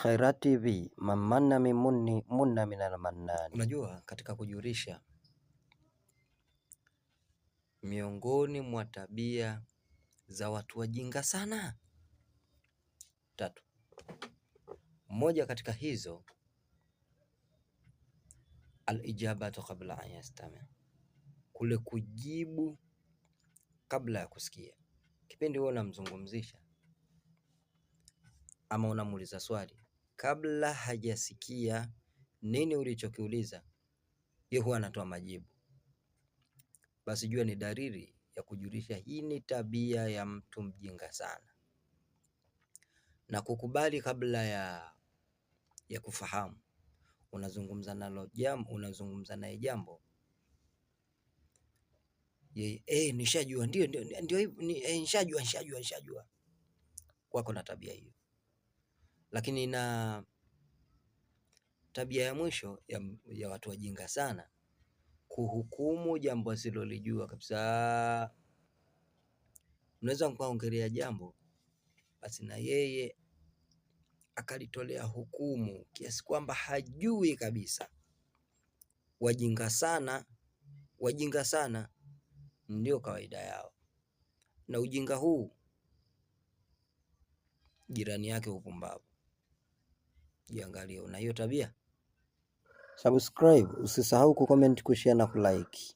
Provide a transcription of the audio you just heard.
Khairat TV, mamanna mimunni munna minal mannani. Unajua, katika kujulisha, miongoni mwa tabia za watu wajinga sana 3. Moja katika hizo, al-ijabatu qabla an yastami', kule kujibu kabla ya kusikia. Kipindi wewe unamzungumzisha ama unamuuliza swali, kabla hajasikia nini ulichokiuliza, yeye huwa anatoa majibu. Basi jua ni dalili ya kujulisha hii ni tabia ya mtu mjinga sana. Na kukubali kabla ya kufahamu. Unazungumza naye jambo, yeye nishajua, ndio nishajua. Wako na tabia hiyo. Lakini na tabia ya mwisho ya watu wajinga sana, kuhukumu jambo asilolijua kabisa. Unaweza mkaongelea jambo, basi na yeye akalitolea hukumu kiasi kwamba hajui kabisa. Wajinga sana ndio kawaida yao. Na ujinga huu jirani yake upumbavu. Jiangalie, una hiyo tabia? Subscribe, usisahau kucomment, kushare na kulike.